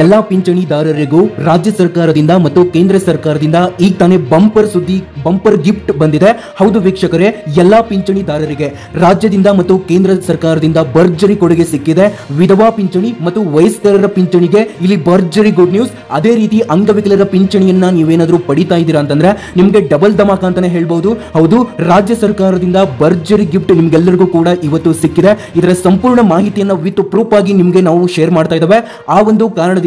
ಎಲ್ಲಾ ಪಿಂಚಣಿದಾರರಿಗೂ ರಾಜ್ಯ ಸರ್ಕಾರದಿಂದ ಮತ್ತು ಕೇಂದ್ರ ಸರ್ಕಾರದಿಂದ ಈಗ ತಾನೇ ಬಂಪರ್ ಗಿಫ್ಟ್ ಬಂದಿದೆ. ಹೌದು ವೀಕ್ಷಕರೇ, ಎಲ್ಲಾ ಪಿಂಚಣಿದಾರರಿಗೆ ರಾಜ್ಯದಿಂದ ಮತ್ತು ಕೇಂದ್ರ ಸರ್ಕಾರದಿಂದ ಭರ್ಜರಿ ಕೊಡುಗೆ ಸಿಕ್ಕಿದೆ. ವಿಧವಾ ಪಿಂಚಣಿ ಮತ್ತು ವಯಸ್ಕರರ ಪಿಂಚಣಿಗೆ ಇಲ್ಲಿ ಭರ್ಜರಿ ಗುಡ್ ನ್ಯೂಸ್. ಅದೇ ರೀತಿ ಅಂಗವಿಕಲರ ಪಿಂಚಣಿಯನ್ನ ನೀವೇನಾದ್ರೂ ಪಡಿತಾ ಇದ್ದೀರಾ ಅಂತಂದ್ರೆ ನಿಮಗೆ ಡಬಲ್ ಧಮಾಕ ಅಂತಾನೆ ಹೇಳ್ಬಹುದು. ಹೌದು, ರಾಜ್ಯ ಸರ್ಕಾರದಿಂದ ಭರ್ಜರಿ ಗಿಫ್ಟ್ ನಿಮ್ಗೆಲ್ಲರಿಗೂ ಕೂಡ ಇವತ್ತು ಸಿಕ್ಕಿದೆ. ಇದರ ಸಂಪೂರ್ಣ ಮಾಹಿತಿಯನ್ನು ವಿತ್ ಪ್ರೂಫ್ ಆಗಿ ನಿಮ್ಗೆ ನಾವು ಶೇರ್ ಮಾಡ್ತಾ ಇದ್ದೇವೆ. ಆ ಒಂದು ಕಾರಣದಿಂದ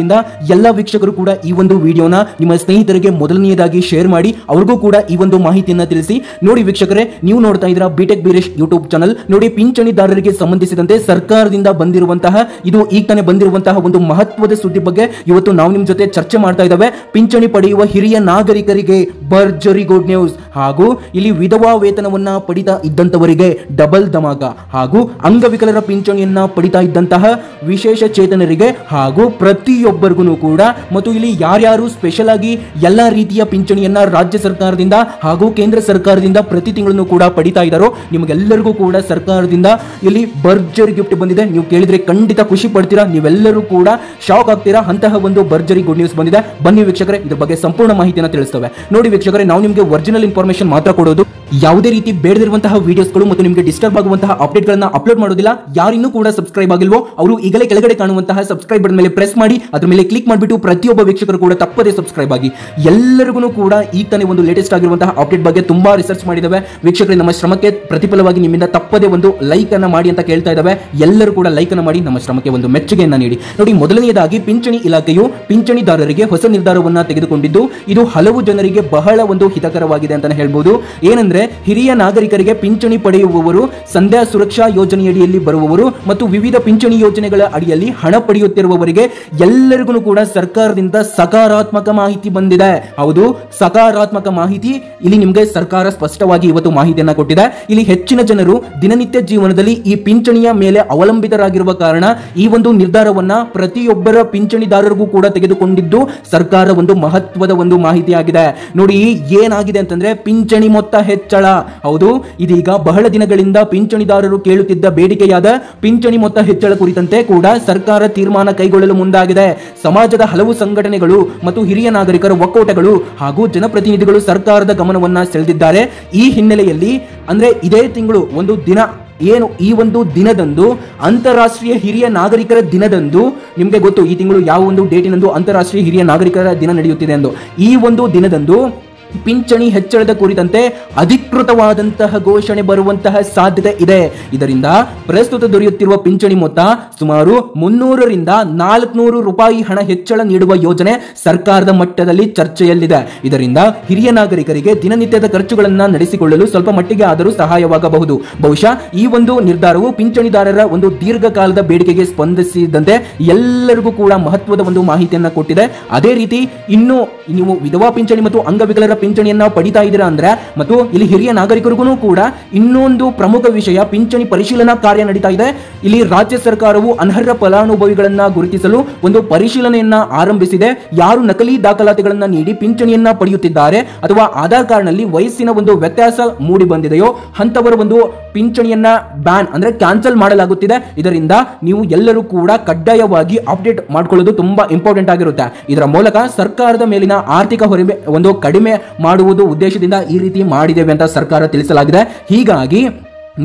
ಎಲ್ಲ ವೀಕ್ಷಕರು ಕೂಡ ಈ ಒಂದು ವಿಡಿಯೋನ ನಿಮ್ಮ ಸ್ನೇಹಿತರಿಗೆ ಮೊದಲನೆಯದಾಗಿ ಶೇರ್ ಮಾಡಿ ಅವ್ರಿಗೂ ಕೂಡ ಈ ಒಂದು ಮಾಹಿತಿಯನ್ನ ತಿಳಿಸಿ. ನೋಡಿ ವೀಕ್ಷಕರೇ, ನೀವು ನೋಡ್ತಾ ಇದ್ದೀರಾ ಬಿಟೆಕ್ ಬೀರೇಶ್ ಯೂಟ್ಯೂಬ್ ಚಾನಲ್. ನೋಡಿ, ಪಿಂಚಣಿದಾರರಿಗೆ ಸಂಬಂಧಿಸಿದಂತೆ ಸರ್ಕಾರದಿಂದ ಬಂದಿರುವಂತಹ ಇದು ಈಗ ತಾನೇ ಬಂದಿರುವಂತಹ ಒಂದು ಮಹತ್ವದ ಸುದ್ದಿ ಬಗ್ಗೆ ಇವತ್ತು ನಾವು ನಿಮ್ಮ ಜೊತೆ ಚರ್ಚೆ ಮಾಡ್ತಾ ಇದ್ದೇವೆ. ಪಿಂಚಣಿ ಪಡೆಯುವ ಹಿರಿಯ ನಾಗರಿಕರಿಗೆ ಭರ್ಜರಿ ಗುಡ್ ನ್ಯೂಸ್, ಹಾಗೂ ಇಲ್ಲಿ ವಿಧವಾ ವೇತನವನ್ನ ಪಡಿತಾ ಇದ್ದಂತವರಿಗೆ ಡಬಲ್ ಧಮಾಕ, ಹಾಗೂ ಅಂಗವಿಕಲರ ಪಿಂಚಣಿಯನ್ನ ಪಡಿತಾ ಇದ್ದಂತಹ ವಿಶೇಷ ಚೇತನರಿಗೆ ಹಾಗೂ ಪ್ರತಿಯೊಬ್ಬರಿಗೂ ಕೂಡ ಮತ್ತು ಇಲ್ಲಿ ಯಾರ್ಯಾರು ಸ್ಪೆಷಲ್ ಆಗಿ ಎಲ್ಲಾ ರೀತಿಯ ಪಿಂಚಣಿಯನ್ನ ರಾಜ್ಯ ಸರ್ಕಾರದಿಂದ ಹಾಗೂ ಕೇಂದ್ರ ಸರ್ಕಾರದಿಂದ ಪ್ರತಿ ತಿಂಗಳನ್ನು ಕೂಡ ಪಡಿತಾ ಇದ್ದಾರೋ ನಿಮಗೆಲ್ಲರಿಗೂ ಕೂಡ ಸರ್ಕಾರದಿಂದ ಇಲ್ಲಿ ಭರ್ಜರಿ ಗಿಫ್ಟ್ ಬಂದಿದೆ. ನೀವು ಕೇಳಿದ್ರೆ ಖಂಡಿತ ಖುಷಿ ಪಡ್ತೀರಾ, ನೀವೆಲ್ಲರೂ ಕೂಡ ಶಾಕ್ ಆಗ್ತೀರಾ. ಅಂತಹ ಒಂದು ಭರ್ಜರಿ ಗುಡ್ ನ್ಯೂಸ್ ಬಂದಿದೆ. ಬನ್ನಿ ವೀಕ್ಷಕರೇ, ಇದ್ರ ಬಗ್ಗೆ ಸಂಪೂರ್ಣ ಮಾಹಿತಿಯನ್ನು ತಿಳಿಸ್ತೇವೆ. ನೋಡಿ ವೀಕ್ಷಕರೇ, ನಾವು ನಿಮಗೆ ಒರಿಜಿನಲ್ ಇನ್ಫಾರ್ಮೇಶನ್ ಮಾತ್ರ ಕೊಡೋದು, ಯಾವುದೇ ರೀತಿ ಬೇಡದಿರುವಂತಹ ವಿಡಿಯೋಸ್ಗಳು ಮತ್ತು ನಿಮಗೆ ಡಿಸ್ಟರ್ಬ್ ಆಗುವಂತಹ ಅಪ್ಡೇಟ್ಗಳನ್ನ ಅಪ್ಲೋಡ್ ಮಾಡೋದಿಲ್ಲ. ಯಾರಿನ್ನೂ ಕೂಡ ಸಬ್ಸ್ಕ್ರೈಬ್ ಆಗಿಲ್ವೋ ಅವರು ಈಗಲೇ ಕೆಳಗಡೆ ಕಾಣುವಂತಹ ಸಬ್ಸ್ಕ್ರೈಬ್ ಬಟನ್ ಮೇಲೆ ಪ್ರೆಸ್ ಮಾಡಿ ಅದ್ರ ಮೇಲೆ ಕ್ಲಿಕ್ ಮಾಡಿಬಿಟ್ಟು ಪ್ರತಿಯೊಬ್ಬ ವೀಕ್ಷಕರು ಕೂಡ ತಪ್ಪದೇ ಸಬ್ಸ್ಕ್ರೈಬ್ ಆಗಿ. ಎಲ್ಲರಿಗೂ ಕೂಡ ಈಗ ತಾನೇ ಒಂದು ಲೇಟೆಸ್ಟ್ ಆಗಿರುವಂತಹ ಅಪ್ಡೇಟ್ ಬಗ್ಗೆ ತುಂಬಾ ರಿಸರ್ಚ್ ಮಾಡಿದ್ದೇವೆ ವೀಕ್ಷಕರೇ. ನಮ್ಮ ಶ್ರಮಕ್ಕೆ ಪ್ರತಿಫಲವಾಗಿ ನಿಮ್ಮಿಂದ ತಪ್ಪದೇ ಒಂದು ಲೈಕ್ ಅನ್ನ ಮಾಡಿ ಅಂತ ಕೇಳ್ತಾ ಇದ್ದಾವೆ. ಎಲ್ಲರೂ ಕೂಡ ಲೈಕ್ ಅನ್ನ ಮಾಡಿ ನಮ್ಮ ಶ್ರಮಕ್ಕೆ ಒಂದು ಮೆಚ್ಚುಗೆಯನ್ನ ನೀಡಿ. ನೋಡಿ, ಮೊದಲನೆಯದಾಗಿ ಪಿಂಚಣಿ ಇಲಾಖೆಯು ಪಿಂಚಣಿದಾರರಿಗೆ ಹೊಸ ನಿರ್ಧಾರವನ್ನ ತೆಗೆದುಕೊಂಡಿದ್ದು ಇದು ಹಲವು ಜನರಿಗೆ ಬಹಳ ಒಂದು ಹಿತಕರವಾಗಿದೆ ಅಂತಾನೆ ಹೇಳ್ಬೋದು. ಏನಂದ್ರೆ, ಹಿರಿಯ ನಾಗರಿಕರಿಗೆ ಪಿಂಚಣಿ ಪಡೆಯುವವರು, ಸಂಧ್ಯಾ ಸುರಕ್ಷಾ ಯೋಜನೆಯಡಿಯಲ್ಲಿ ಬರುವವರು ಮತ್ತು ವಿವಿಧ ಪಿಂಚಣಿ ಯೋಜನೆಗಳ ಅಡಿಯಲ್ಲಿ ಹಣ ಪಡೆಯುತ್ತಿರುವವರಿಗೆ ಎಲ್ಲರಿಗೂ ಕೂಡ ಸರ್ಕಾರದಿಂದ ಸಕಾರಾತ್ಮಕ ಮಾಹಿತಿ ಬಂದಿದೆ. ಹೌದು, ಸಕಾರಾತ್ಮಕ ಮಾಹಿತಿ. ಇಲ್ಲಿ ನಿಮಗೆ ಸರ್ಕಾರ ಸ್ಪಷ್ಟವಾಗಿ ಇವತ್ತು ಮಾಹಿತಿಯನ್ನ ಕೊಟ್ಟಿದೆ. ಇಲ್ಲಿ ಹೆಚ್ಚಿನ ಜನರು ದಿನನಿತ್ಯ ಜೀವನದಲ್ಲಿ ಈ ಪಿಂಚಣಿಯ ಮೇಲೆ ಅವಲಂಬಿತರಾಗಿರುವ ಕಾರಣ ಈ ಒಂದು ನಿರ್ಧಾರವನ್ನ ಪ್ರತಿಯೊಬ್ಬರ ಪಿಂಚಣಿದಾರರಿಗೂ ಕೂಡ ತೆಗೆದುಕೊಂಡಿದ್ದು ಸರ್ಕಾರ ಒಂದು ಮಹತ್ವದ ಒಂದು ಮಾಹಿತಿಯಾಗಿದೆ. ನೋಡಿ, ಏನಾಗಿದೆ ಅಂತಂದ್ರೆ ಪಿಂಚಣಿ ಮೊತ್ತ ಹೆಚ್ಚಳ. ಹೌದು, ಇದೀಗ ಬಹಳ ದಿನಗಳಿಂದ ಪಿಂಚಣಿದಾರರು ಕೇಳುತ್ತಿದ್ದ ಬೇಡಿಕೆಯಾದ ಪಿಂಚಣಿ ಮೊತ್ತ ಹೆಚ್ಚಳ ಕುರಿತಂತೆ ಕೂಡ ಸರ್ಕಾರ ತೀರ್ಮಾನ ಕೈಗೊಳ್ಳಲು ಮುಂದಾಗಿದೆ. ಸಮಾಜದ ಹಲವು ಸಂಘಟನೆಗಳು ಮತ್ತು ಹಿರಿಯ ನಾಗರಿಕರ ಒಕ್ಕೂಟಗಳು ಹಾಗೂ ಜನಪ್ರತಿನಿಧಿಗಳು ಸರ್ಕಾರದ ಗಮನವನ್ನ ಸೆಳೆದಿದ್ದಾರೆ. ಈ ಹಿನ್ನೆಲೆಯಲ್ಲಿ ಅಂದ್ರೆ ಇದೇ ತಿಂಗಳು ಒಂದು ದಿನ ಏನು ಈ ಒಂದು ದಿನದಂದು ಅಂತಾರಾಷ್ಟ್ರೀಯ ಹಿರಿಯ ನಾಗರಿಕರ ದಿನದಂದು, ನಿಮಗೆ ಗೊತ್ತು ಈ ತಿಂಗಳು ಯಾವ ಒಂದು ಡೇಟಿನಂದು ಅಂತಾರಾಷ್ಟ್ರೀಯ ಹಿರಿಯ ನಾಗರಿಕರ ದಿನ ನಡೆಯುತ್ತಿದೆ ಎಂದು. ಈ ಒಂದು ದಿನದಂದು ಪಿಂಚಣಿ ಹೆಚ್ಚಳದ ಕುರಿತಂತೆ ಅಧಿಕೃತವಾದಂತಹ ಘೋಷಣೆ ಬರುವಂತಹ ಸಾಧ್ಯತೆ ಇದೆ. ಇದರಿಂದ ಪ್ರಸ್ತುತ ದೊರೆಯುತ್ತಿರುವ ಪಿಂಚಣಿ ಮೊತ್ತ ಸುಮಾರು 300 ರಿಂದ 400 ರೂಪಾಯಿ ಹಣ ಹೆಚ್ಚಳ ನೀಡುವ ಯೋಜನೆ ಸರ್ಕಾರದ ಮಟ್ಟದಲ್ಲಿ ಚರ್ಚೆಯಲ್ಲಿದೆ. ಇದರಿಂದ ಹಿರಿಯ ನಾಗರಿಕರಿಗೆ ದಿನನಿತ್ಯದ ಖರ್ಚುಗಳನ್ನು ನಡೆಸಿಕೊಳ್ಳಲು ಸ್ವಲ್ಪ ಮಟ್ಟಿಗೆ ಆದರೂ ಸಹಾಯವಾಗಬಹುದು. ಬಹುಶಃ ಈ ಒಂದು ನಿರ್ಧಾರವು ಪಿಂಚಣಿದಾರರ ಒಂದು ದೀರ್ಘಕಾಲದ ಬೇಡಿಕೆಗೆ ಸ್ಪಂದಿಸಿದಂತೆ ಎಲ್ಲರಿಗೂ ಕೂಡ ಮಹತ್ವದ ಒಂದು ಮಾಹಿತಿಯನ್ನ ಕೊಟ್ಟಿದೆ. ಅದೇ ರೀತಿ ಇನ್ನು ನೀವು ವಿಧವಾ ಪಿಂಚಣಿ ಮತ್ತು ಅಂಗವಿಕಲರ ಪಿಂಚಣಿಯನ್ನ ಪಡಿತಾ ಇದ್ದೀರಾ ಅಂದ್ರೆ ಮತ್ತು ಇಲ್ಲಿ ಹಿರಿಯ ನಾಗರಿಕರಿಗೂ ಕೂಡ ಇನ್ನೊಂದು ಪ್ರಮುಖ ವಿಷಯ, ಪಿಂಚಣಿ ಪರಿಶೀಲನಾ ಕಾರ್ಯ ನಡೀತಾ ಇದೆ. ಇಲ್ಲಿ ರಾಜ್ಯ ಸರ್ಕಾರವು ಅನರ್ಹ ಫಲಾನುಭವಿಗಳನ್ನ ಗುರುತಿಸಲು ಒಂದು ಪರಿಶೀಲನೆಯನ್ನ ಆರಂಭಿಸಿದೆ. ಯಾರು ನಕಲಿ ದಾಖಲಾತಿಗಳನ್ನ ನೀಡಿ ಪಿಂಚಣಿಯನ್ನ ಪಡೆಯುತ್ತಿದ್ದಾರೆ ಅಥವಾ ಆಧಾರ್ ಕಾರ್ಡ್ ನಲ್ಲಿ ವಯಸ್ಸಿನ ಒಂದು ವ್ಯತ್ಯಾಸ ಮೂಡಿ ಬಂದಿದೆಯೋ ಅಂತವರ ಒಂದು ಪಿಂಚಣಿಯನ್ನ ಬ್ಯಾನ್ ಅಂದ್ರೆ ಕ್ಯಾನ್ಸಲ್ ಮಾಡಲಾಗುತ್ತಿದೆ. ಇದರಿಂದ ನೀವು ಎಲ್ಲರೂ ಕೂಡ ಕಡ್ಡಾಯವಾಗಿ ಅಪ್ಡೇಟ್ ಮಾಡ್ಕೊಳ್ಳೋದು ತುಂಬಾ ಇಂಪಾರ್ಟೆಂಟ್ ಆಗಿರುತ್ತೆ. ಇದರ ಮೂಲಕ ಸರ್ಕಾರದ ಮೇಲಿನ ಆರ್ಥಿಕ ಹೊರೆ ಒಂದು ಕಡಿಮೆ ಮಾಡುವುದು ಉದ್ದೇಶದಿಂದ ಈ ರೀತಿ ಮಾಡಿದ್ದೇವೆ ಅಂತ ಸರ್ಕಾರ ತಿಳಿಸಲಾಗಿದೆ. ಹೀಗಾಗಿ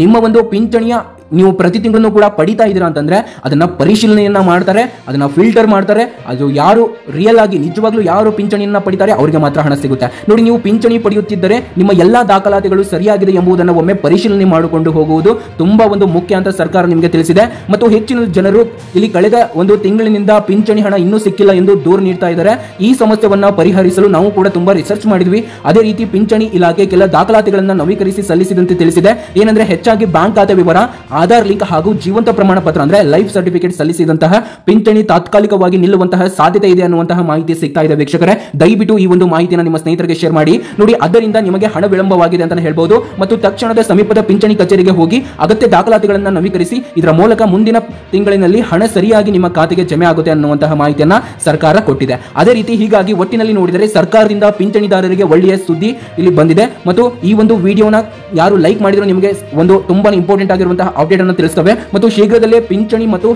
ನಿಮ್ಮ ಒಂದು ಪಿಂಚಣಿಯ ನೀವು ಪ್ರತಿ ತಿಂಗಳನ್ನು ಕೂಡ ಪಡಿತಾ ಇದ್ದೀರಾ ಅಂತಂದ್ರೆ ಅದನ್ನ ಪರಿಶೀಲನೆಯನ್ನ ಮಾಡ್ತಾರೆ, ಅದನ್ನ ಫಿಲ್ಟರ್ ಮಾಡ್ತಾರೆ. ಅದು ಯಾರು ರಿಯಲ್ ಆಗಿ ನಿಜವಾಗ್ಲೂ ಯಾರು ಪಿಂಚಣಿಯನ್ನ ಪಡಿತಾರೆ ಅವರಿಗೆ ಮಾತ್ರ ಹಣ ಸಿಗುತ್ತೆ. ನೋಡಿ, ನೀವು ಪಿಂಚಣಿ ಪಡೆಯುತ್ತಿದ್ದರೆ ನಿಮ್ಮ ಎಲ್ಲಾ ದಾಖಲಾತಿಗಳು ಸರಿಯಾಗಿದೆ ಎಂಬುದನ್ನು ಒಮ್ಮೆ ಪರಿಶೀಲನೆ ಮಾಡಿಕೊಂಡು ಹೋಗುವುದು ತುಂಬಾ ಒಂದು ಮುಖ್ಯ ಅಂತ ಸರ್ಕಾರ ನಿಮಗೆ ತಿಳಿಸಿದೆ. ಮತ್ತು ಹೆಚ್ಚಿನ ಜನರು ಇಲ್ಲಿ ಕಳೆದ ಒಂದು ತಿಂಗಳಿನಿಂದ ಪಿಂಚಣಿ ಹಣ ಇನ್ನೂ ಸಿಕ್ಕಿಲ್ಲ ಎಂದು ದೂರು ನೀಡ್ತಾ ಇದ್ದಾರೆ. ಈ ಸಮಸ್ಯೆಯನ್ನ ಪರಿಹರಿಸಲು ನಾವು ಕೂಡ ತುಂಬಾ ರಿಸರ್ಚ್ ಮಾಡಿದ್ವಿ. ಅದೇ ರೀತಿ ಪಿಂಚಣಿ ಇಲಾಖೆ ಕೆಲ ದಾಖಲಾತಿಗಳನ್ನ ನವೀಕರಿಸಿ ಸಲ್ಲಿಸಿದಂತೆ ತಿಳಿಸಿದೆ. ಏನಂದ್ರೆ ಹೆಚ್ಚಾಗಿ ಬ್ಯಾಂಕ್ ಖಾತೆ ವಿವರ, ಆಧಾರ್ ಲಿಂಕ್ ಹಾಗೂ ಜೀವಂತ ಪ್ರಮಾಣ ಪತ್ರ ಅಂದ್ರೆ ಲೈಫ್ ಸರ್ಟಿಫಿಕೇಟ್ ಸಲ್ಲಿಸಿದಂತಹ ಪಿಂಚಣಿ ತಾತ್ಕಾಲಿಕವಾಗಿ ನಿಲ್ಲುವಂತಹ ಸಾಧ್ಯತೆ ಇದೆ ಅನ್ನುವಂತಹ ಮಾಹಿತಿ ಸಿಗ್ತಾ ಇದೆ. ವೀಕ್ಷಕರೇ, ದಯವಿಟ್ಟು ಈ ಒಂದು ಮಾಹಿತಿಯನ್ನು ನಿಮ್ಮ ಸ್ನೇಹಿತರಿಗೆ ಶೇರ್ ಮಾಡಿ. ನೋಡಿ, ಅದರಿಂದ ನಿಮಗೆ ಹಣ ವಿಳಂಬವಾಗಿದೆ ಅಂತ ಹೇಳ್ಬಹುದು ಮತ್ತು ತಕ್ಷಣದ ಸಮೀಪದ ಪಿಂಚಣಿ ಕಚೇರಿಗೆ ಹೋಗಿ ಅಗತ್ಯ ದಾಖಲಾತಿಗಳನ್ನು ನವೀಕರಿಸಿ. ಇದರ ಮೂಲಕ ಮುಂದಿನ ತಿಂಗಳಿನಲ್ಲಿ ಹಣ ಸರಿಯಾಗಿ ನಿಮ್ಮ ಖಾತೆಗೆ ಜಮೆ ಆಗುತ್ತೆ ಅನ್ನುವಂತಹ ಮಾಹಿತಿಯನ್ನ ಸರ್ಕಾರ ಕೊಟ್ಟಿದೆ. ಅದೇ ರೀತಿ ಹೀಗಾಗಿ ಒಟ್ಟಿನಲ್ಲಿ ನೋಡಿದರೆ ಸರ್ಕಾರದಿಂದ ಪಿಂಚಣಿದಾರರಿಗೆ ಒಳ್ಳೆಯ ಸುದ್ದಿ ಇಲ್ಲಿ ಬಂದಿದೆ. ಮತ್ತು ಈ ಒಂದು ವಿಡಿಯೋನ ಯಾರು ಲೈಕ್ ಮಾಡಿದ್ರು ನಿಮಗೆ ಒಂದು ತುಂಬಾ ಇಂಪಾರ್ಟೆಂಟ್ ಆಗಿರುವಂತಹ ಅಪ್ಡೇಟ್ ಅನ್ನು ತಿಳಿಸ್ತವೆ ಮತ್ತು ಶೀಘ್ರದಲ್ಲೇ ಪಿಂಚಣಿ ಮತ್ತು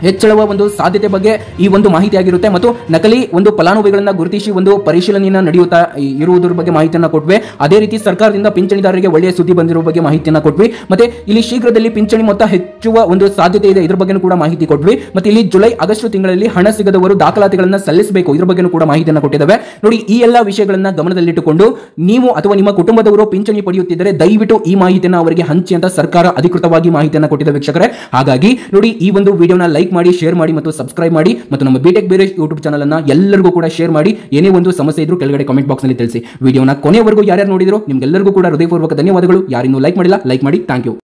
ಹೆಚ್ಚಳವ ಒಂದು ಸಾಧ್ಯತೆ ಬಗ್ಗೆ ಈ ಒಂದು ಮಾಹಿತಿ ಆಗಿರುತ್ತೆ ಮತ್ತು ನಕಲಿ ಒಂದು ಫಲಾನುಭವಿಗಳನ್ನ ಗುರುತಿಸಿ ಒಂದು ಪರಿಶೀಲನೆಯನ್ನು ನಡೆಯುತ್ತಾ ಇರುವುದರ ಬಗ್ಗೆ ಮಾಹಿತಿಯನ್ನು ಕೊಟ್ವಿ. ಅದೇ ರೀತಿ ಸರ್ಕಾರದಿಂದ ಪಿಂಚಣಿದಾರರಿಗೆ ಒಳ್ಳೆಯ ಸುದ್ದಿ ಬಂದಿರುವ ಬಗ್ಗೆ ಮಾಹಿತಿಯನ್ನು ಕೊಟ್ವಿ. ಮತ್ತೆ ಇಲ್ಲಿ ಶೀಘ್ರದಲ್ಲಿ ಪಿಂಚಣಿ ಮೊತ್ತ ಹೆಚ್ಚುವ ಒಂದು ಸಾಧ್ಯತೆ ಇದೆ, ಇದ್ರ ಬಗ್ಗೆ ಕೂಡ ಮಾಹಿತಿ ಕೊಟ್ವಿ. ಮತ್ತೆ ಇಲ್ಲಿ ಜುಲೈ ಆಗಸ್ಟ್ ತಿಂಗಳಲ್ಲಿ ಹಣ ಸಿಗದವರು ದಾಖಲಾತಿಗಳನ್ನು ಸಲ್ಲಿಸಬೇಕು, ಇದ್ರ ಬಗ್ಗೆ ಕೂಡ ಮಾಹಿತಿಯನ್ನು ಕೊಟ್ಟಿದ್ದಾವೆ. ನೋಡಿ, ಈ ಎಲ್ಲಾ ವಿಷಯಗಳನ್ನ ಗಮನದಲ್ಲಿಟ್ಟುಕೊಂಡು ನೀವು ಅಥವಾ ನಿಮ್ಮ ಕುಟುಂಬದವರು ಪಿಂಚಣಿ ಪಡೆಯುತ್ತಿದ್ದರೆ ದಯವಿಟ್ಟು ಈ ಮಾಹಿತಿಯನ್ನು ಅವರಿಗೆ ಹಂಚಿ ಅಂತ ಸರ್ಕಾರ ಅಧಿಕೃತವಾಗಿ ಮಾಹಿತಿಯನ್ನು ಕೊಟ್ಟಿದೆ ವೀಕ್ಷಕರೇ. ಹಾಗಾಗಿ ನೋಡಿ, ಈ ಒಂದು ವಿಡಿಯೋನ ಲೈಕ್ ಮಾಡಿ, ಶೇರ್ ಮಾಡಿ ಮತ್ತು ಸಬ್ಸ್ಕ್ರೈಬ್ ಮಾಡಿ ಮತ್ತು ನಮ್ಮ ಬಿಟೆಕ್ ಬೇರೆ ಯೂಟ್ಯೂಬ್ ಚಾನಲ್ ಅನ್ನ ಎಲ್ಲರಿಗೂ ಕೂಡ ಶೇರ್ ಮಾಡಿ. ಏನೇ ಒಂದು ಸಮಸ್ಯೆ ಇದ್ರೂ ಕೆಳಗಡೆ ಕಾಮೆಂಟ್ ಬಾಕ್ಸ್ ನಲ್ಲಿ ತಿಳಿಸಿ. ವಿಡಿಯೋನ ಕೊನೆವರೆಗೂ ಯಾರ್ಯಾರು ನೋಡಿದ್ರು ನಿಮ್ಗೆಲ್ಲರಿಗೂ ಕೂಡ ಹೃದಯಪೂರ್ವಕ ಧನ್ಯವಾದಗಳು. ಯಾರಿನ್ನೂ ಲೈಕ್ ಮಾಡಿಲ್ಲ, ಲೈಕ್ ಮಾಡಿ. Thank you.